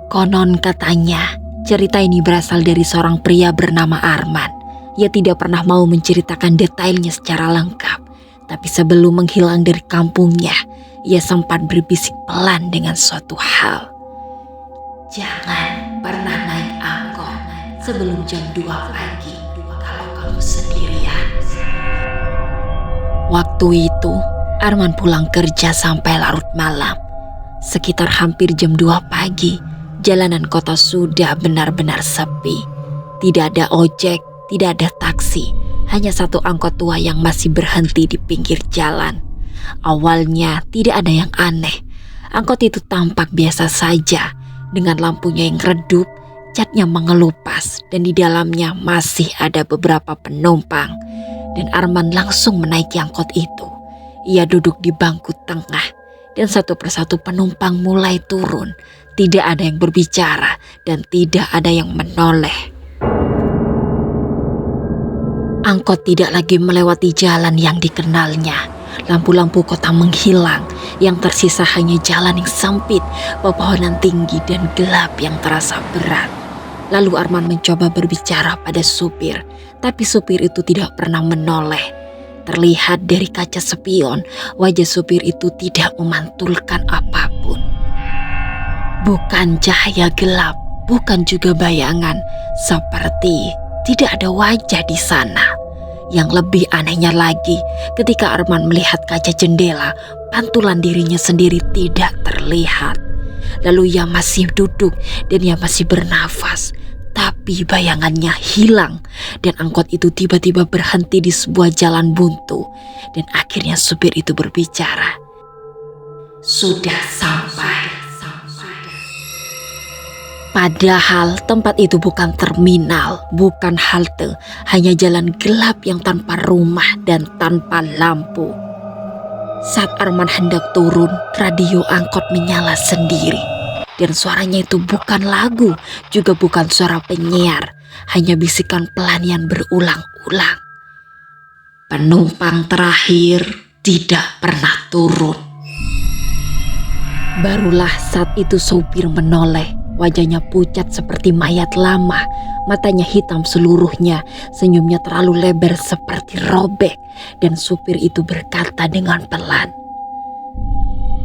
Konon katanya, cerita ini berasal dari seorang pria bernama Arman. Ia tidak pernah mau menceritakan detailnya secara lengkap. Tapi sebelum menghilang dari kampungnya, ia sempat berbisik pelan dengan suatu hal. Jangan pernah naik angkot sebelum jam 2 pagi kalau kamu sendirian. Waktu itu, Arman pulang kerja sampai larut malam. Sekitar hampir jam 2 pagi, jalanan kota sudah benar-benar sepi. Tidak ada ojek, tidak ada taksi, hanya satu angkot tua yang masih berhenti di pinggir jalan. Awalnya tidak ada yang aneh. Angkot itu tampak biasa saja, dengan lampunya yang redup, catnya mengelupas, dan di dalamnya masih ada beberapa penumpang. Dan Arman langsung menaiki angkot itu. Ia duduk di bangku tengah, dan satu persatu penumpang mulai turun. Tidak ada yang berbicara, dan tidak ada yang menoleh. Angkot tidak lagi melewati jalan yang dikenalnya. Lampu-lampu kota menghilang, yang tersisa hanya jalan yang sempit, pepohonan tinggi dan gelap yang terasa berat. Lalu Arman mencoba berbicara pada supir, tapi supir itu tidak pernah menoleh. Terlihat dari kaca spion, wajah supir itu tidak memantulkan apapun. Bukan cahaya gelap, bukan juga bayangan, seperti tidak ada wajah di sana. Yang lebih anehnya lagi, ketika Arman melihat kaca jendela, pantulan dirinya sendiri tidak terlihat. Lalu ia masih duduk dan ia masih bernafas, tapi bayangannya hilang. Dan angkot itu tiba-tiba berhenti di sebuah jalan buntu. Dan akhirnya supir itu berbicara. Sudah sampai. Padahal tempat itu bukan terminal, bukan halte, hanya jalan gelap yang tanpa rumah dan tanpa lampu. Saat Arman hendak turun, radio angkot menyala sendiri. Dan suaranya itu bukan lagu, juga bukan suara penyiar, hanya bisikan pelan yang berulang-ulang. Penumpang terakhir tidak pernah turun. Barulah saat itu sopir menoleh. Wajahnya pucat seperti mayat lama, matanya hitam seluruhnya, senyumnya terlalu lebar seperti robek, dan supir itu berkata dengan pelan,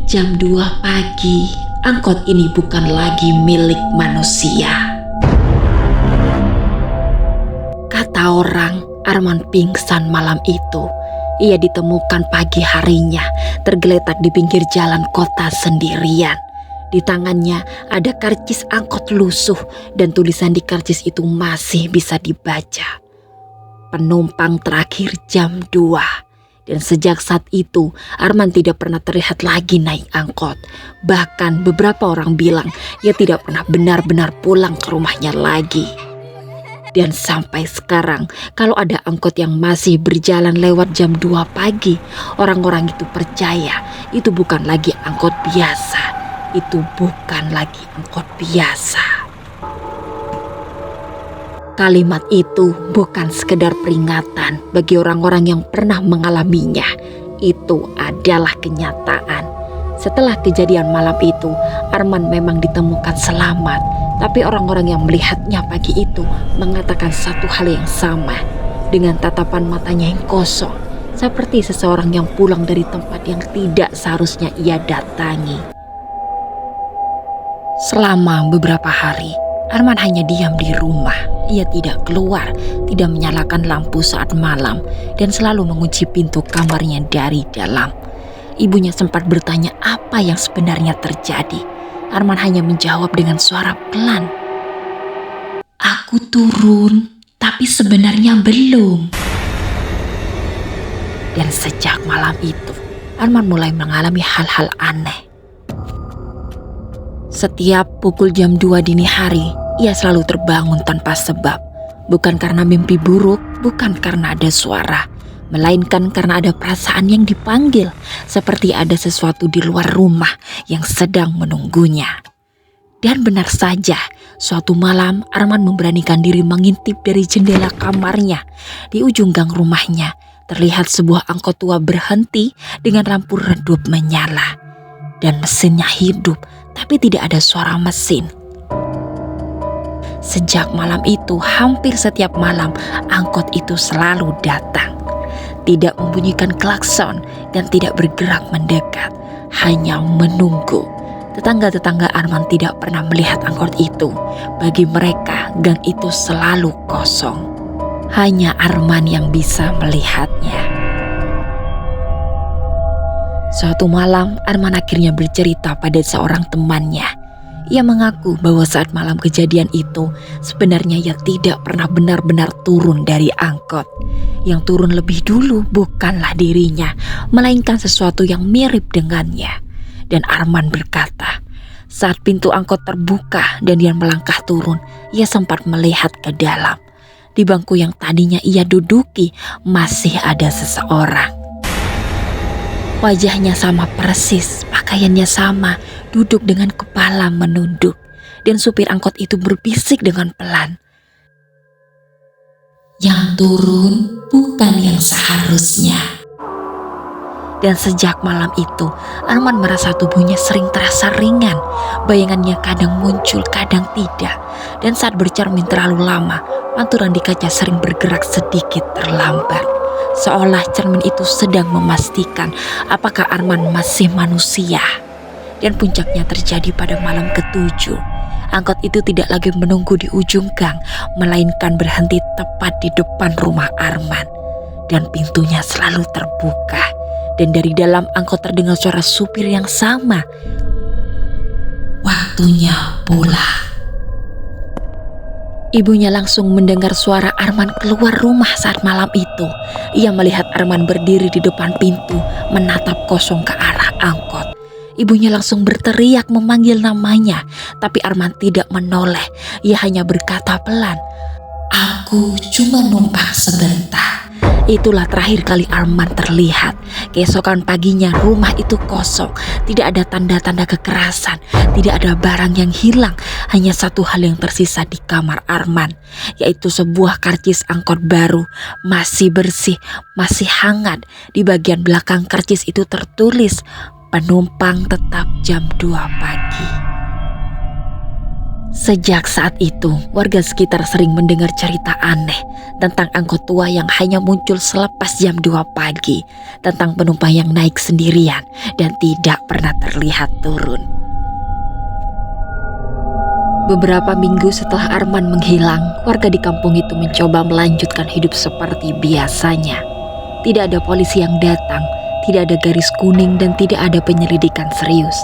"Jam 2 pagi, angkot ini bukan lagi milik manusia." Kata orang, Arman pingsan malam itu. Ia ditemukan pagi harinya, tergeletak di pinggir jalan kota sendirian. Di tangannya ada karcis angkot lusuh dan tulisan di karcis itu masih bisa dibaca. Penumpang terakhir jam 2. Dan sejak saat itu Arman tidak pernah terlihat lagi naik angkot. Bahkan beberapa orang bilang ia tidak pernah benar-benar pulang ke rumahnya lagi. Dan sampai sekarang kalau ada angkot yang masih berjalan lewat jam 2 pagi, orang-orang itu percaya itu bukan lagi angkot biasa. Itu bukan lagi angkot biasa. Kalimat itu bukan sekedar peringatan bagi orang-orang yang pernah mengalaminya. Itu adalah kenyataan. Setelah kejadian malam itu, Arman memang ditemukan selamat. Tapi orang-orang yang melihatnya pagi itu mengatakan satu hal yang sama. Dengan tatapan matanya yang kosong, seperti seseorang yang pulang dari tempat yang tidak seharusnya ia datangi. Selama beberapa hari, Arman hanya diam di rumah. Ia tidak keluar, tidak menyalakan lampu saat malam, dan selalu mengunci pintu kamarnya dari dalam. Ibunya sempat bertanya apa yang sebenarnya terjadi. Arman hanya menjawab dengan suara pelan, "Aku turun, tapi sebenarnya belum." Dan sejak malam itu, Arman mulai mengalami hal-hal aneh. Setiap pukul jam 2 dini hari, ia selalu terbangun tanpa sebab. Bukan karena mimpi buruk, bukan karena ada suara, melainkan karena ada perasaan yang dipanggil, seperti ada sesuatu di luar rumah yang sedang menunggunya. Dan benar saja, suatu malam Arman memberanikan diri mengintip dari jendela kamarnya. Di ujung gang rumahnya, terlihat sebuah angkot tua berhenti dengan lampu redup menyala. Dan mesinnya hidup, tapi tidak ada suara mesin. Sejak malam itu, hampir setiap malam angkot itu selalu datang. Tidak membunyikan klakson dan tidak bergerak mendekat, hanya menunggu. Tetangga-tetangga Arman tidak pernah melihat angkot itu. Bagi mereka, gang itu selalu kosong. Hanya Arman yang bisa melihatnya. Suatu malam, Arman akhirnya bercerita pada seorang temannya. Ia mengaku bahwa saat malam kejadian itu, sebenarnya ia tidak pernah benar-benar turun dari angkot. Yang turun lebih dulu bukanlah dirinya, melainkan sesuatu yang mirip dengannya. Dan Arman berkata, saat pintu angkot terbuka dan dia melangkah turun, ia sempat melihat ke dalam. Di bangku yang tadinya ia duduki, masih ada seseorang. Wajahnya sama persis, pakaiannya sama, duduk dengan kepala menunduk. Dan supir angkot itu berbisik dengan pelan. Yang turun bukan yang seharusnya. Dan sejak malam itu, Arman merasa tubuhnya sering terasa ringan. Bayangannya kadang muncul, kadang tidak. Dan saat bercermin terlalu lama, pantulan di kaca sering bergerak sedikit terlambat. Seolah cermin itu sedang memastikan apakah Arman masih manusia. Dan puncaknya terjadi pada malam ke-7. Angkot itu tidak lagi menunggu di ujung gang, melainkan berhenti tepat di depan rumah Arman. Dan pintunya selalu terbuka. Dan dari dalam angkot terdengar suara supir yang sama. Waktunya pulang. Ibunya langsung mendengar suara Arman keluar rumah saat malam itu. Ia melihat Arman berdiri di depan pintu, menatap kosong ke arah angkot. Ibunya langsung berteriak memanggil namanya, tapi Arman tidak menoleh. Ia hanya berkata pelan, "Aku cuma numpang sebentar." Itulah terakhir kali Arman terlihat. Keesokan paginya rumah itu kosong. Tidak ada tanda-tanda kekerasan. Tidak ada barang yang hilang. Hanya satu hal yang tersisa di kamar Arman, yaitu sebuah karcis angkot baru. Masih bersih, masih hangat. Di bagian belakang karcis itu tertulis, "Penumpang tetap jam 2 pagi." Sejak saat itu, warga sekitar sering mendengar cerita aneh tentang angkot tua yang hanya muncul selepas jam 2 pagi, tentang penumpang yang naik sendirian dan tidak pernah terlihat turun. Beberapa minggu setelah Arman menghilang, warga di kampung itu mencoba melanjutkan hidup seperti biasanya. Tidak ada polisi yang datang, tidak ada garis kuning dan tidak ada penyelidikan serius.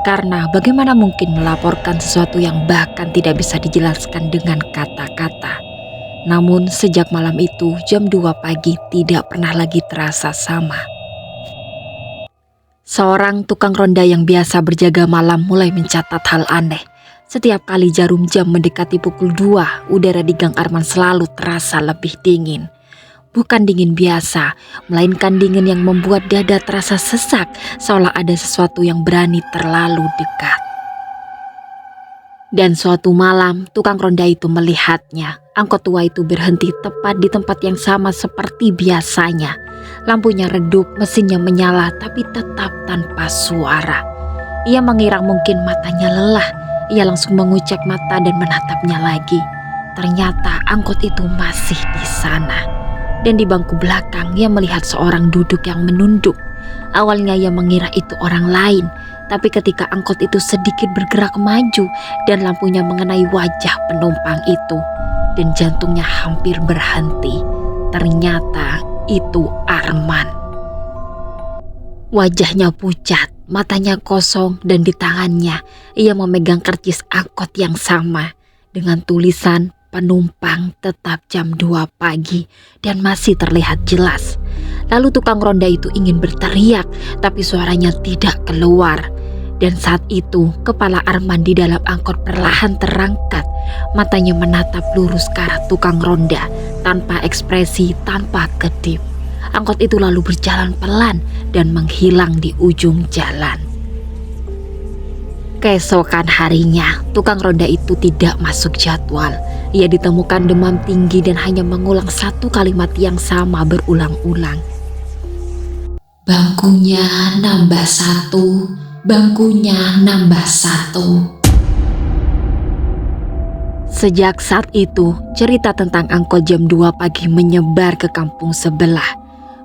Karena bagaimana mungkin melaporkan sesuatu yang bahkan tidak bisa dijelaskan dengan kata-kata. Namun sejak malam itu jam 2 pagi tidak pernah lagi terasa sama. Seorang tukang ronda yang biasa berjaga malam mulai mencatat hal aneh. Setiap kali jarum jam mendekati pukul 2, udara di gang Arman selalu terasa lebih dingin. Bukan dingin biasa, melainkan dingin yang membuat dada terasa sesak, seolah ada sesuatu yang berani terlalu dekat. Dan suatu malam, tukang ronda itu melihatnya. Angkot tua itu berhenti tepat di tempat yang sama seperti biasanya. Lampunya redup, mesinnya menyala, tapi tetap tanpa suara. Ia mengira mungkin matanya lelah. Ia langsung mengucek mata dan menatapnya lagi. Ternyata angkot itu masih di sana. Dan di bangku belakang ia melihat seorang duduk yang menunduk. Awalnya ia mengira itu orang lain, tapi ketika angkot itu sedikit bergerak maju dan lampunya mengenai wajah penumpang itu, dan jantungnya hampir berhenti, ternyata itu Arman. Wajahnya pucat, matanya kosong, dan di tangannya ia memegang karcis angkot yang sama dengan tulisan "Penumpang tetap jam 2 pagi" dan masih terlihat jelas. Lalu tukang ronda itu ingin berteriak, tapi suaranya tidak keluar. Dan saat itu kepala Arman di dalam angkot perlahan terangkat. Matanya menatap lurus ke arah tukang ronda, tanpa ekspresi, tanpa kedip. Angkot itu lalu berjalan pelan dan menghilang di ujung jalan. Keesokan harinya, tukang ronda itu tidak masuk jadwal. Ia ditemukan demam tinggi dan hanya mengulang satu kalimat yang sama berulang-ulang. "Bangkunya nambah 1, bangkunya nambah 1." Sejak saat itu, cerita tentang angkot jam 2 pagi menyebar ke kampung sebelah.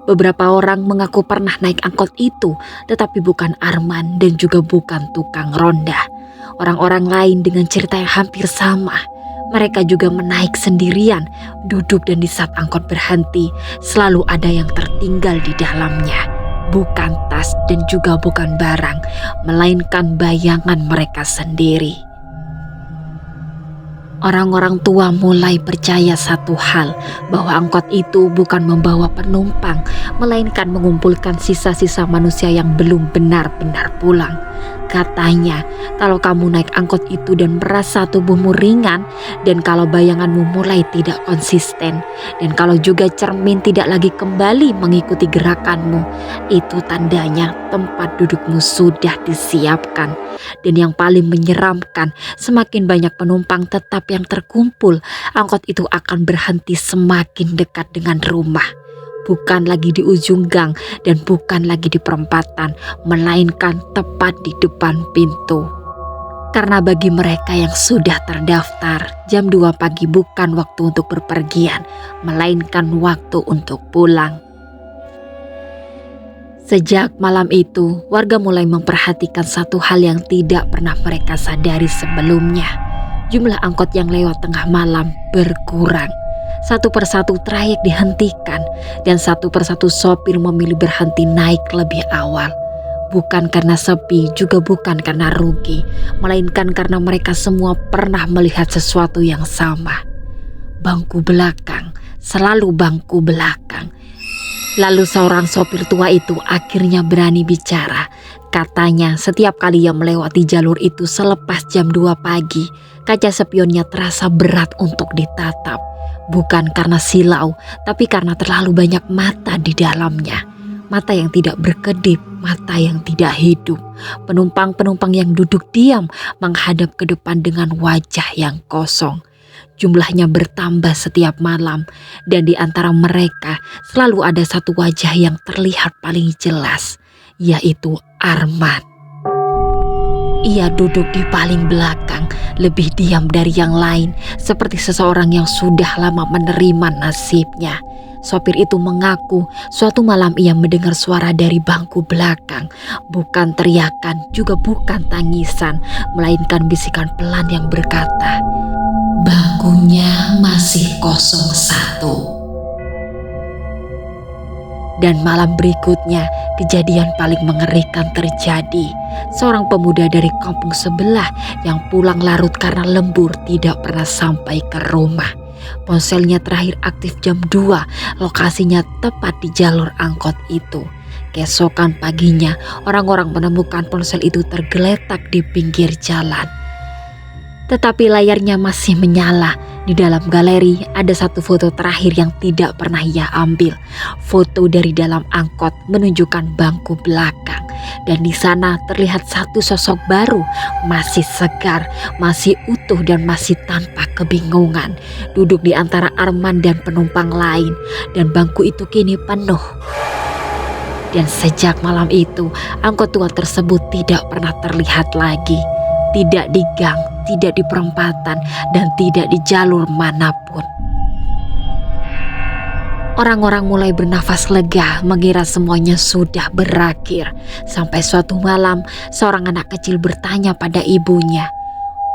Beberapa orang mengaku pernah naik angkot itu, tetapi bukan Arman dan juga bukan tukang ronda. Orang-orang lain dengan cerita yang hampir sama. Mereka juga menaik sendirian, duduk dan di saat angkot berhenti, selalu ada yang tertinggal di dalamnya. Bukan tas dan juga bukan barang, melainkan bayangan mereka sendiri. Orang-orang tua mulai percaya satu hal, bahwa angkot itu bukan membawa penumpang, melainkan mengumpulkan sisa-sisa manusia yang belum benar-benar pulang. Katanya, kalau kamu naik angkot itu dan merasa tubuhmu ringan, dan kalau bayanganmu mulai tidak konsisten, dan kalau juga cermin tidak lagi kembali mengikuti gerakanmu, itu tandanya tempat dudukmu sudah disiapkan. Dan yang paling menyeramkan, semakin banyak penumpang tetap yang terkumpul, angkot itu akan berhenti semakin dekat dengan rumah. Bukan lagi di ujung gang dan bukan lagi di perempatan, melainkan tepat di depan pintu. Karena bagi mereka yang sudah terdaftar, jam 2 pagi bukan waktu untuk berpergian, melainkan waktu untuk pulang. Sejak malam itu, warga mulai memperhatikan satu hal yang tidak pernah mereka sadari sebelumnya. Jumlah angkot yang lewat tengah malam berkurang. Satu persatu trayek dihentikan dan satu persatu sopir memilih berhenti naik lebih awal. Bukan karena sepi, juga bukan karena rugi, melainkan karena mereka semua pernah melihat sesuatu yang sama. Bangku belakang, selalu bangku belakang. Lalu seorang sopir tua itu akhirnya berani bicara. Katanya setiap kali ia melewati jalur itu selepas jam 2 pagi, kaca spionnya terasa berat untuk ditatap. Bukan karena silau, tapi karena terlalu banyak mata di dalamnya. Mata yang tidak berkedip, mata yang tidak hidup. Penumpang-penumpang yang duduk diam menghadap ke depan dengan wajah yang kosong. Jumlahnya bertambah setiap malam, dan di antara mereka selalu ada satu wajah yang terlihat paling jelas, yaitu Arman. Ia duduk di paling belakang, lebih diam dari yang lain, seperti seseorang yang sudah lama menerima nasibnya. Sopir itu mengaku suatu malam ia mendengar suara dari bangku belakang. Bukan teriakan, juga bukan tangisan, melainkan bisikan pelan yang berkata, "Bangkunya masih kosong satu." Dan malam berikutnya, kejadian paling mengerikan terjadi. Seorang pemuda dari kampung sebelah yang pulang larut karena lembur tidak pernah sampai ke rumah. Ponselnya terakhir aktif jam 2, lokasinya tepat di jalur angkot itu. Keesokan paginya, orang-orang menemukan ponsel itu tergeletak di pinggir jalan. Tetapi layarnya masih menyala. Di dalam galeri ada satu foto terakhir yang tidak pernah ia ambil. Foto dari dalam angkot menunjukkan bangku belakang. Dan di sana terlihat satu sosok baru, masih segar, masih utuh dan masih tanpa kebingungan. Duduk di antara Arman dan penumpang lain. Dan bangku itu kini penuh. Dan sejak malam itu, angkot tua tersebut tidak pernah terlihat lagi. Tidak di gang, tidak di perempatan, dan tidak di jalur manapun. Orang-orang mulai bernafas lega, mengira semuanya sudah berakhir. Sampai suatu malam, seorang anak kecil bertanya pada ibunya,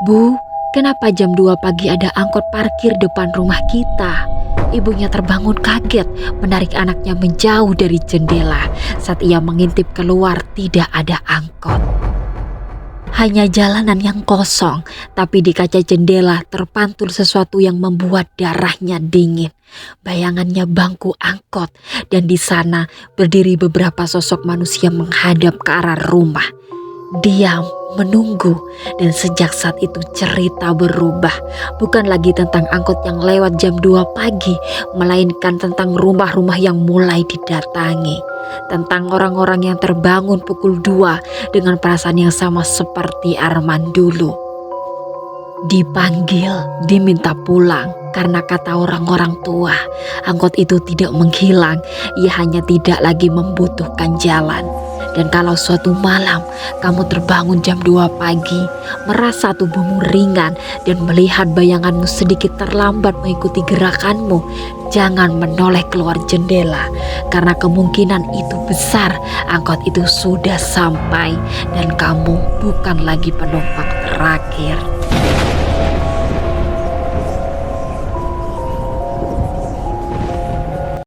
"Bu, kenapa jam 2 pagi ada angkot parkir depan rumah kita?" Ibunya terbangun kaget, menarik anaknya menjauh dari jendela. Saat ia mengintip keluar, tidak ada angkot. Hanya jalanan yang kosong, tapi di kaca jendela terpantul sesuatu yang membuat darahnya dingin. Bayangannya bangku angkot, dan di sana berdiri beberapa sosok manusia menghadap ke arah rumah. Diam, menunggu, dan sejak saat itu cerita berubah. Bukan lagi tentang angkot yang lewat jam 2 pagi, melainkan tentang rumah-rumah yang mulai didatangi. Tentang orang-orang yang terbangun pukul 2 dengan perasaan yang sama seperti Arman dulu. Dipanggil, diminta pulang, karena kata orang-orang tua, angkot itu tidak menghilang, ia hanya tidak lagi membutuhkan jalan. Dan kalau suatu malam kamu terbangun jam 2 pagi, merasa tubuhmu ringan dan melihat bayanganmu sedikit terlambat mengikuti gerakanmu, jangan menoleh keluar jendela, karena kemungkinan itu besar angkot itu sudah sampai dan kamu bukan lagi penumpang terakhir.